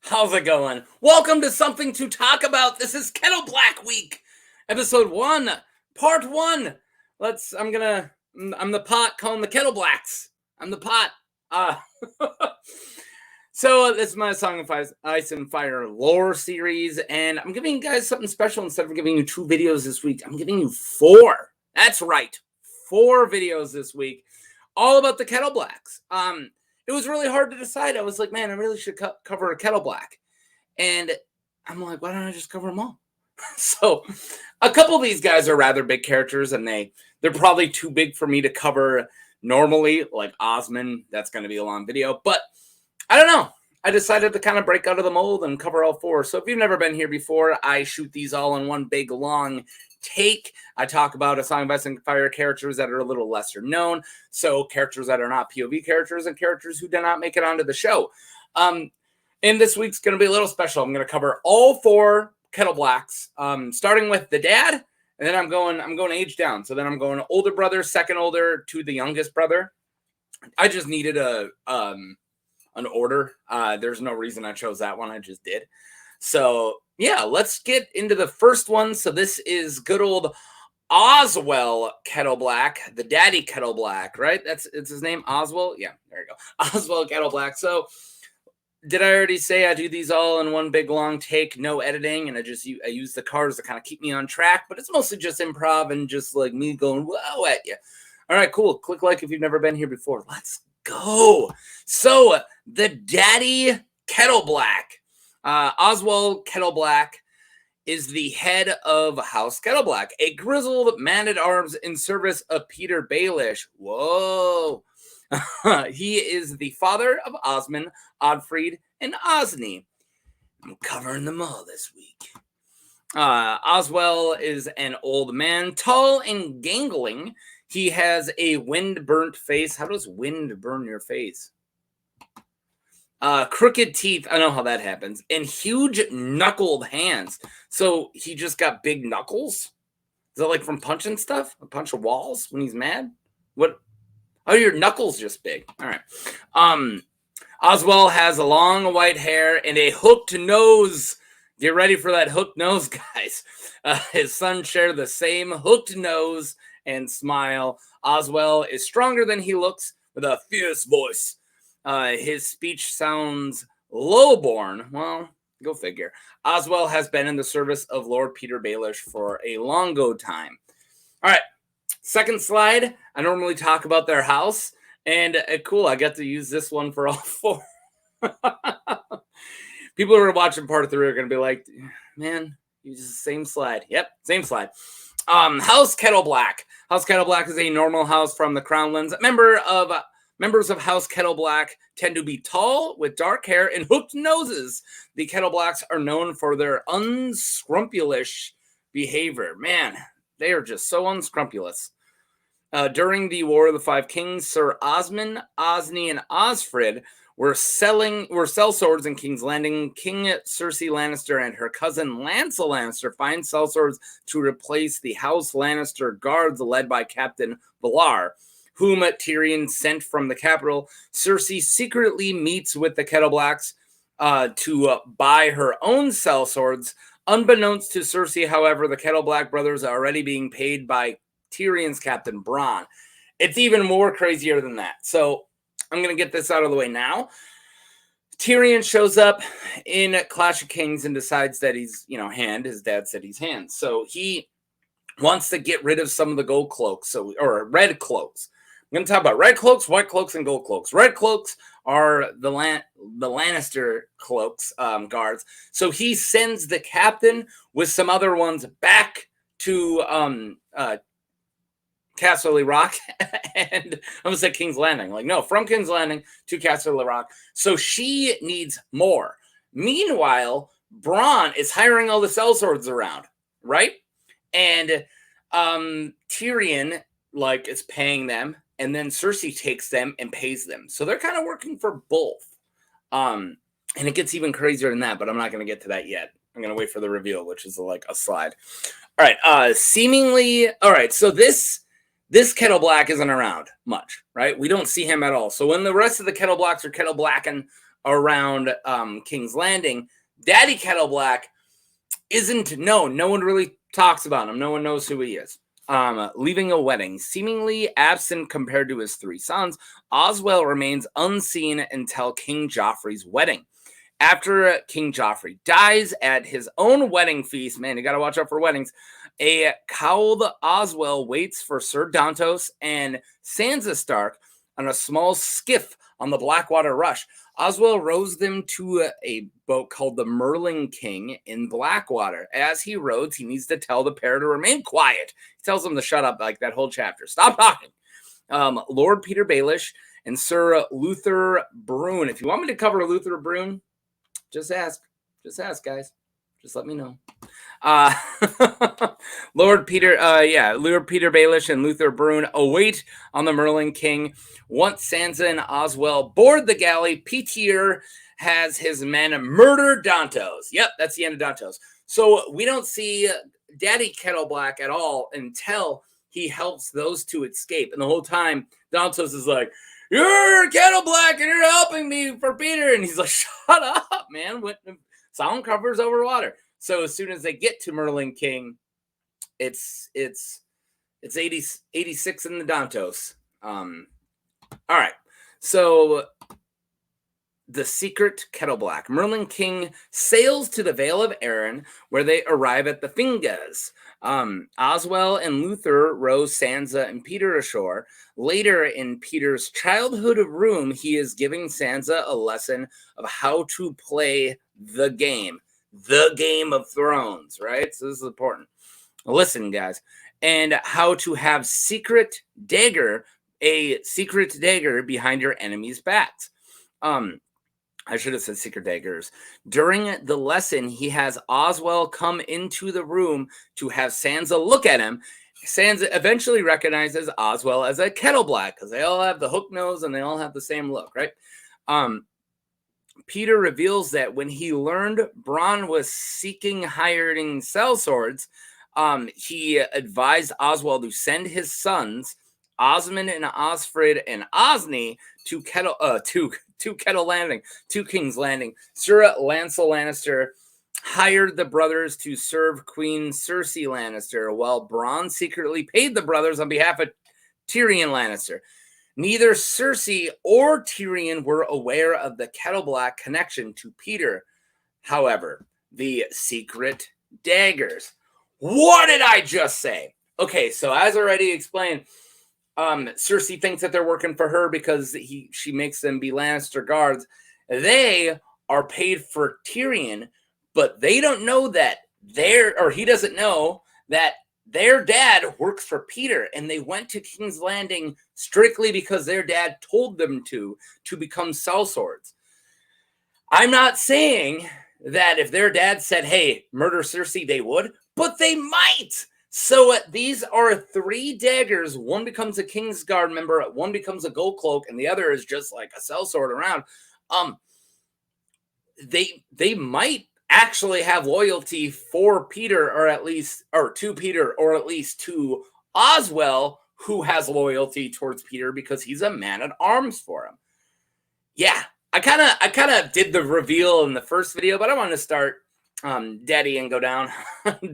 How's it going? Welcome to Something to Talk About. This is Kettleblack Week, episode 1, part 1. I'm the pot calling the Kettleblacks. I'm the pot. So this is my Song of Ice and Fire lore series, and I'm giving you guys something special. Instead of giving you 2 videos this week, I'm giving you 4. That's right, 4 videos this week, all about the Kettleblacks. It was really hard to decide. I was like, man, I really should cover a Kettleblack. And I'm like, why don't I just cover them all? So a couple of these guys are rather big characters, and they're probably too big for me to cover normally, like Osmond. That's going to be a long video. But I don't know. I decided to kind of break out of the mold and cover all 4. So if you've never been here before, I shoot these all in one big, long take. I talk about A Song of Ice and Fire characters that are a little lesser known, so characters that are not POV characters and characters who did not make it onto the show. And this week's going to be a little special. I'm going to cover all 4 Kettleblacks, starting with the dad, and then I'm going age down. So then I'm going older brother, second older to the youngest brother. I just needed an order. There's no reason I chose that one. I just did. So yeah, let's get into the first one. So this is good old Oswell Kettleblack, the daddy Kettleblack, right? It's his name, Oswell. Yeah, there you go, Oswell Kettleblack. So did I already say I do these all in one big long take, no editing, and I use the cards to kind of keep me on track? But it's mostly just improv and just like me going whoa at you. All right, cool. Click like if you've never been here before. Let's go. So the daddy Kettleblack. Oswell Kettleblack is the head of House Kettleblack, a grizzled man-at-arms in service of Petyr Balish. Whoa. He is the father of Osmond, Oddfried, and Osney. I'm covering them all this week. Oswell is an old man, tall and gangling. He has a wind-burnt face. How does wind burn your face? Crooked teeth, I know how that happens, and huge knuckled hands. So he just got big knuckles? Is that like from punching stuff? A punch of walls when he's mad? What? Oh, your knuckles just big. All right. Oswell has a long white hair and a hooked nose. Get ready for that hooked nose, guys. His sons share the same hooked nose and smile. Oswell is stronger than he looks with a fierce voice. His speech sounds low-born. Well, go figure. Oswell has been in the service of Lord Petyr Balish for a longo time. All right, second slide. I normally talk about their house, and cool, I got to use this one for all 4. People who are watching part 3 are going to be like, man, use the same slide. Yep, same slide. House Kettleblack. House Kettleblack is a normal house from the Crownlands. Members of House Kettleblack tend to be tall with dark hair and hooked noses. The Kettleblacks are known for their unscrupulous behavior. Man, they are just so unscrupulous. During the War of the Five Kings, Sir Osmond, Osney, and Osfrid were sellswords in King's Landing. King Cersei Lannister and her cousin Lancel Lannister find sellswords to replace the House Lannister guards led by Captain Valar, whom Tyrion sent from the capital. Cersei secretly meets with the Kettleblacks to buy her own sellswords. Unbeknownst to Cersei, however, the Kettleblack brothers are already being paid by Tyrion's Captain Bronn. It's even more crazier than that. So I'm going to get this out of the way now. Tyrion shows up in Clash of Kings and decides that he's, Hand. His dad said he's Hand. So he wants to get rid of some of the gold cloaks, or red cloaks. I'm going to talk about red cloaks, white cloaks, and gold cloaks. Red cloaks are the Lannister cloaks, guards. So he sends the captain with some other ones back to Castle Rock, and I'm going to say King's Landing. Like, no, from King's Landing to Castle Rock. So she needs more. Meanwhile, Bronn is hiring all the sellswords around, right? And Tyrion, is paying them. And then Cersei takes them and pays them. So they're kind of working for both. And it gets even crazier than that, but I'm not going to get to that yet. I'm going to wait for the reveal, which is a slide. All right. All right. So this Kettleblack isn't around much, right? We don't see him at all. So when the rest of the Kettleblacks are Kettleblacken around King's Landing, Daddy Kettleblack isn't known. No one really talks about him. No one knows who he is. Leaving a wedding, seemingly absent compared to his 3 sons, Oswell remains unseen until King Joffrey's wedding. After King Joffrey dies at his own wedding feast, man, you got to watch out for weddings, a cowled Oswell waits for Sir Dantos and Sansa Stark on a small skiff on the Blackwater Rush. Oswell rows them to a boat called the Merling King in Blackwater. As he rows, he needs to tell the pair to remain quiet. He tells them to shut up like that whole chapter. Stop talking. Lord Petyr Balish and Sir Luther Brune. If you want me to cover Luther Brune, just ask. Just ask, guys. Just let me know. Lord Petyr Balish and Luther Brune await on the Merling King. Once Sansa and Oswell board the galley, Petyr has his men murder Dantos. Yep, that's the end of Dantos. So we don't see Daddy Kettleblack at all until he helps those two escape. And the whole time, Dantos is like, "You're Kettleblack and you're helping me for Petyr." And he's like, "Shut up, man." Sound covers over water. So as soon as they get to Merling King, it's 86 in the Dantos. All right. So the secret Kettleblack. Merling King sails to the Vale of Arryn, where they arrive at the Fingas. Oswell and Luther row Sansa and Petyr ashore. Later in Petyr's childhood room, he is giving Sansa a lesson of how to play the Game of Thrones, right? So this is important. Listen, guys, and how to have a secret dagger behind your enemy's backs. I should have said secret daggers. During the lesson, he has Oswell come into the room to have Sansa look at him. Sansa eventually recognizes Oswell as a Kettleblack because they all have the hook nose and they all have the same look, right? Petyr reveals that when he learned Bronn was seeking hiring sellswords, he advised Oswell to send his sons, Osmond and Osfrid and Osney, to King's Landing. Sir Lancel Lannister hired the brothers to serve Queen Cersei Lannister, while Bronn secretly paid the brothers on behalf of Tyrion Lannister. Neither Cersei or Tyrion were aware of the Kettleblack connection to Petyr. However, the secret daggers. What did I just say? Okay, so as already explained, Cersei thinks that they're working for her because she makes them be Lannister guards. They are paid for Tyrion, but they don't know that he doesn't know that their dad works for Petyr, and they went to King's Landing strictly because their dad told them to become sellswords. I'm not saying that if their dad said, "Hey, murder Cersei," they would, but they might. So these are 3 daggers. One becomes a Kingsguard member, one becomes a Gold Cloak, and the other is just like a sellsword around. They might actually have loyalty for Petyr, to Petyr, or at least to Oswell, who has loyalty towards Petyr because he's a man at arms for him. Yeah, I kind of did the reveal in the first video, but I want to start Daddy and go down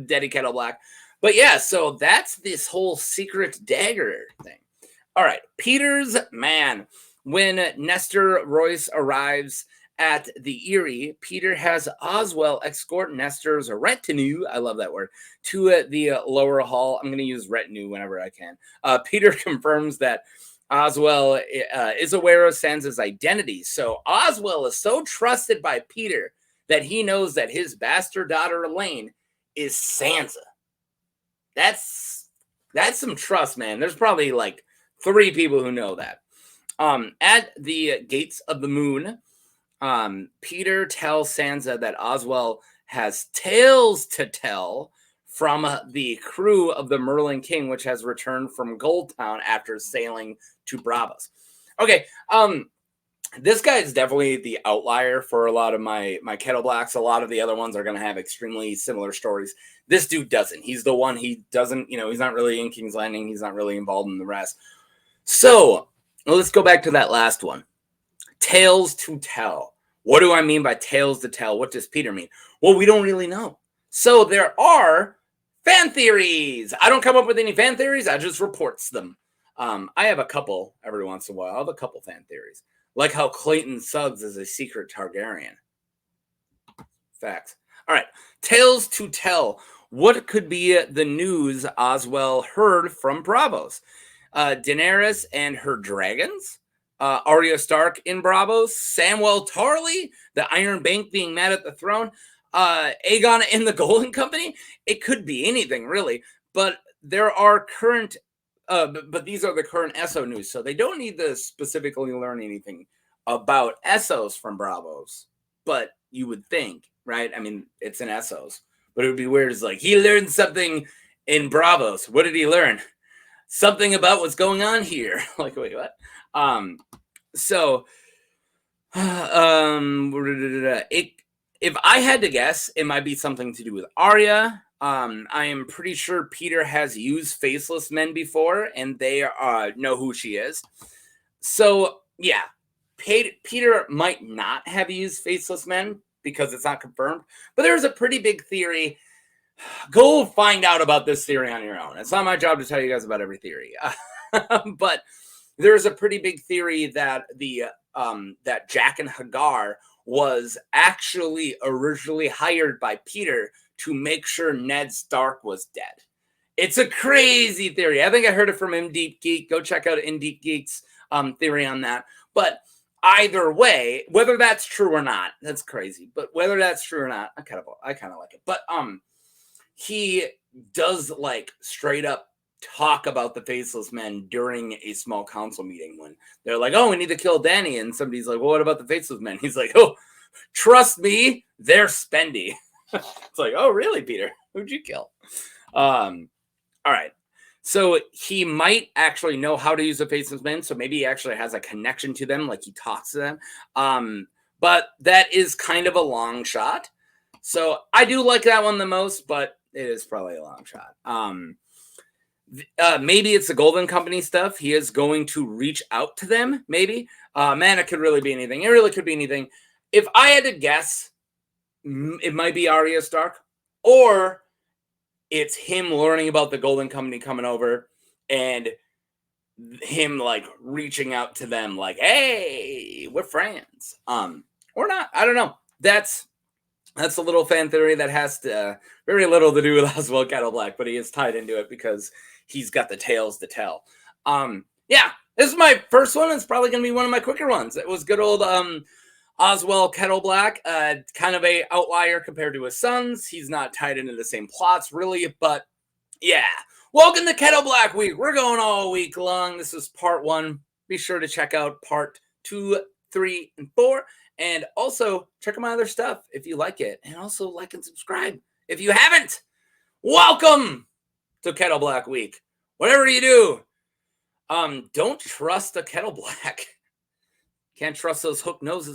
Daddy Kettleblack. But yeah, so that's this whole secret dagger thing. All right, Petyr's man. When Nestor Royce arrives at the Eyrie, Petyr has Oswell escort Nestor's retinue, I love that word, to the lower hall. I'm going to use retinue whenever I can. Petyr confirms that Oswell is aware of Sansa's identity. So Oswell is so trusted by Petyr that he knows that his bastard daughter Elaine is Sansa. That's some trust, man. There's probably like 3 people who know that. At the Gates of the Moon, Petyr tells Sansa that Oswell has tales to tell from the crew of the Merling King, which has returned from Goldtown after sailing to Bravos. Okay, this guy is definitely the outlier for a lot of my Kettleblacks. A lot of the other ones are going to have extremely similar stories. This dude doesn't. He's the one, he doesn't, he's not really in King's Landing. He's not really involved in the rest. So let's go back to that last one. Tales to tell. What do I mean by tales to tell? What does Petyr mean? Well, we don't really know. So there are fan theories. I don't come up with any fan theories. I just reports them. I have a couple every once in a while. I have a couple fan theories. Like how Clayton Suggs is a secret Targaryen. Facts. All right. Tales to tell. What could be the news Oswell heard from Braavos? Daenerys and her dragons? Arya Stark in Braavos? Samwell Tarly? The Iron Bank being mad at the throne? Aegon and the Golden Company? It could be anything, really. But there are current... but these are the current Esso news, so they don't need to specifically learn anything about Essos from Braavos. But you would think, right? I mean, it's an Essos. But it would be weird. It's like, he learned something in Braavos. What did he learn? Something about what's going on here. Like, wait, what? If I had to guess, it might be something to do with Arya. I am pretty sure Petyr has used faceless men before, and they know who she is. So, yeah, Petyr might not have used faceless men because it's not confirmed, but there's a pretty big theory. Go find out about this theory on your own. It's not my job to tell you guys about every theory, but there's a pretty big theory that that Jack and Hagar was actually originally hired by Petyr to make sure Ned Stark was dead. It's a crazy theory. I think I heard it from In Deep Geek. Go check out In Deep Geek's theory on that. But either way, whether that's true or not, that's crazy. But whether that's true or not, I kind of like it. But he does like straight up talk about the faceless men during a small council meeting when they're like, "Oh, we need to kill Dany," and somebody's like, "Well, what about the faceless men?" He's like, "Oh, trust me, they're spendy." It's like, "Oh, really, Petyr? Who'd you kill?" All right. So he might actually know how to use the faceless men. So maybe he actually has a connection to them, like he talks to them. But that is kind of a long shot. So I do like that one the most, but it is probably a long shot. Maybe it's the Golden Company stuff. He is going to reach out to them, maybe. Man, it could really be anything. It really could be anything. If I had to guess, it might be Arya Stark, or it's him learning about the Golden Company coming over and him like reaching out to them like, "Hey, we're friends." Or not. I don't know. That's a little fan theory that has very little to do with Oswell Kettleblack, but he is tied into it because he's got the tales to tell. Yeah, this is my first one. It's probably going to be one of my quicker ones. It was good old Oswell Kettleblack, kind of a outlier compared to his sons. He's not tied into the same plots, really, but yeah. Welcome to Kettleblack Week. We're going all week long. This is part 1. Be sure to check out part 2, 3, and 4. And also, check out my other stuff if you like it. And also, like and subscribe if you haven't. Welcome to Kettleblack Week. Whatever you do, don't trust a Kettleblack. Can't trust those hook noses.